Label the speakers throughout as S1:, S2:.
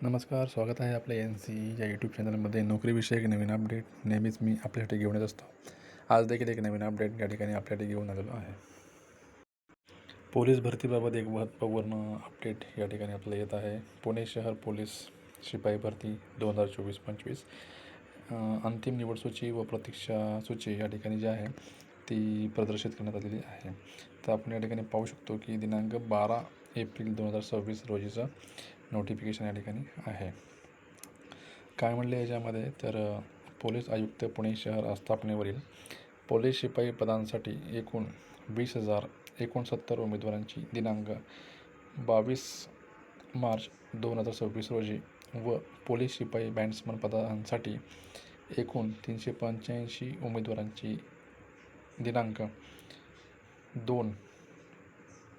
S1: नमस्कार, स्वागत आहे आपल्या NC या यूट्यूब चॅनलमध्ये. नोकरीविषयक नवीन अपडेट नेहमीच मी आपल्यासाठी घेऊन येत असतो. आज देखील एक नवीन अपडेट या ठिकाणी आपल्यासाठी घेऊन आलेलो आहे. पोलीस भरतीबाबत एक महत्त्वपूर्ण अपडेट या ठिकाणी आपल्याला येत आहे. पुणे शहर पोलीस शिपाई भरती 2024-25 अंतिम निवड सूची व प्रतीक्षा सूची या ठिकाणी जी आहे ती प्रदर्शित करण्यात आलेली आहे. तर आपण या ठिकाणी पाहू शकतो की दिनांक 12 एप्रिल 2026 रोजीचं नोटिफिकेशन या ठिकाणी आहे. काय म्हणले याच्यामध्ये तर पोलीस आयुक्त पुणे शहर आस्थापनेवरील पोलीस शिपाई पदांसाठी एकूण 20,069 उमेदवारांची दिनांक 22 मार्च 2026 रोजी व पोलीस शिपाई बॅट्समन पदांसाठी एकूण 385 उमेदवारांची दिनांक 2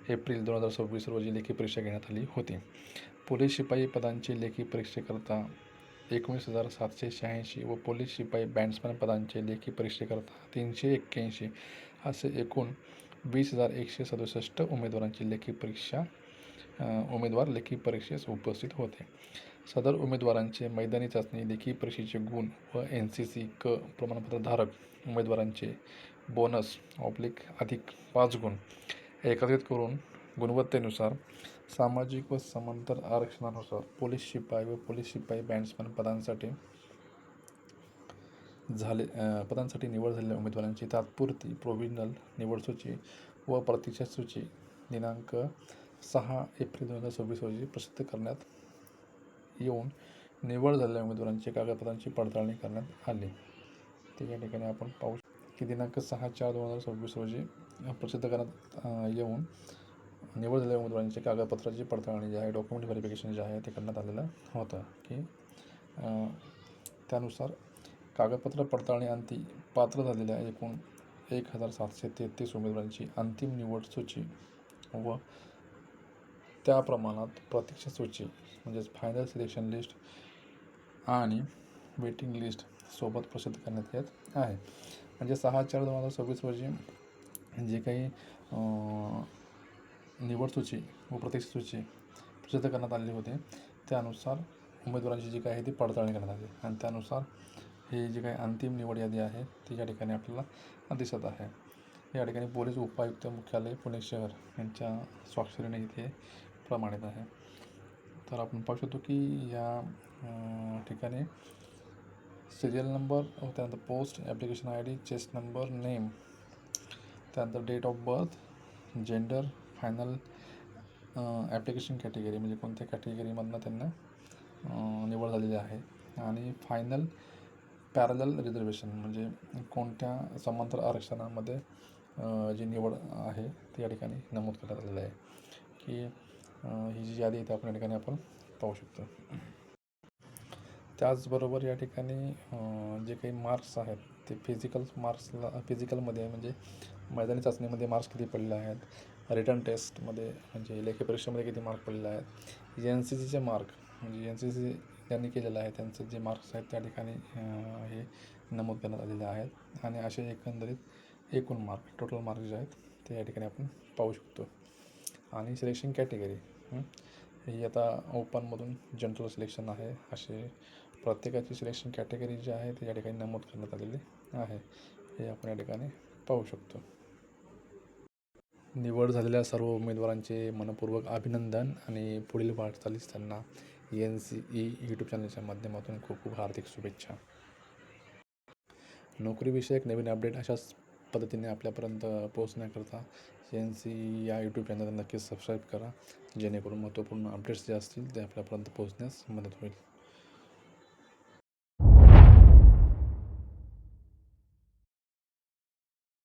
S1: एप्रिल 2026 रोजी लेखी परीक्षा घेण्यात आली होती. पोलीस शिपाई पदांची लेखी परीक्षेकरता 19,786 व पोलीस शिपाई बॅट्समन पदांचे लेखी परीक्षेकरता 381 असे एकूण 20,167 उमेदवारांची उमेदवार लेखी परीक्षेस उपस्थित होते. सदर उमेदवारांचे मैदानी चाचणी लेखी परीक्षेचे गुण व NCC क प्रमाणपत्रधारक उमेदवारांचे बोनस अधिक 5 गुण एकत्रित करून गुणवत्तेनुसार सामाजिक व समांतर आरक्षणानुसार पोलीस शिपाई व पोलीस शिपाई बॅट्समन पदांसाठी निवड झालेल्या उमेदवारांची तात्पुरती प्रोव्हिजनल निवडसूची व प्रतीक्षा सूची दिनांक 6 एप्रिल 2026 रोजी प्रसिद्ध करण्यात येऊन निवड झालेल्या उमेदवारांची कागदपत्रांची पडताळणी करण्यात आली. ते या ठिकाणी आपण पाहू की दिनांक 6/4/2026 रोजी प्रसिद्ध करण्यात येऊन निवड झालेल्या उमेदवारांची कागदपत्राची पडताळणी जी आहे डॉक्युमेंट व्हेरिफिकेशन जे आहे ते करण्यात आलेलं होतं की त्यानुसार कागदपत्र पडताळणी अंती पात्र झालेल्या एकूण 1,733 उमेदवारांची अंतिम निवड सूची व त्या प्रमाणात प्रतीक्षा सूची म्हणजेच फायनल सिलेक्शन लिस्ट आणि वेटिंग लिस्ट सोबत प्रसिद्ध करण्यात येत आहे. म्हणजे 6/4/2026 रोजी जे काही निवड सूची व प्रतीक्षा सूची प्रसिद्ध करण्यात आलेली होती त्यानुसार उमेदवारांची जी काही आहे ती पडताळणी करण्यात आली आणि त्यानुसार ही जी काही अंतिम निवड यादी आहे ती या ठिकाणी आपल्याला दिसत आहे. या ठिकाणी पोलीस उपायुक्त मुख्यालय पुणे शहर यांच्या स्वाक्षरीने इथे प्रमाणित आहे. तर आपण पाहू शकतो की या ठिकाणी सिरियल नंबर, त्यानंतर post, application ID, chest number, name, त्यानंतर date of birth, gender, final application category म्हणजे कोणत्या कॅटेगरीमधनं त्यांना निवड झालेली आहे आणि फायनल पॅरलल रिझर्वेशन म्हणजे कोणत्या समांतर आरक्षणामध्ये जी निवड आहे ती या ठिकाणी नमूद करण्यात आलेलं आहे की ही जी यादी आहे आपण या ठिकाणी आपण पाहू शकतो. त्याचबरोबर या ठिकाणी जे काही मार्क्स आहेत ते फिजिकलमध्ये म्हणजे मैदानी चाचणीमध्ये मार्क्स किती पडले आहेत, रिटर्न टेस्टमध्ये म्हणजे लेखी परीक्षेमध्ये किती मार्क पडले आहेत, NCCचे मार्क म्हणजे NCC ज्यांनी केलेलं आहे त्यांचे जे मार्क्स आहेत त्या ठिकाणी हे नमूद करण्यात आलेले आहेत आणि असे एकंदरीत एकूण मार्क टोटल मार्क जे आहेत ते या ठिकाणी आपण पाहू शकतो. आणि सिलेक्शन कॅटेगरी ही आता ओपनमधून जनरल सिलेक्शन आहे असे प्रत्येकाची सिलेक्शन कॅटेगरी जी आहे ती या ठिकाणी नमूद करण्यात आलेली आहे. हे आपण या ठिकाणी पाहू शकतो. निवड झालेल्या सर्व उमेदवारांचे मनपूर्वक अभिनंदन आणि पुढील वाटचालीस त्यांना NCE यूट्यूब चॅनलच्या माध्यमातून खूप खूप हार्दिक शुभेच्छा. नोकरीविषयक नवीन अपडेट अशाच पद्धतीने आपल्यापर्यंत पोहोचण्याकरता NCE या यूट्यूब चॅनलला नक्कीच सबस्क्राईब करा जेणेकरून महत्त्वपूर्ण अपडेट्स जे असतील ते आपल्यापर्यंत पोहोचण्यास मदत होईल.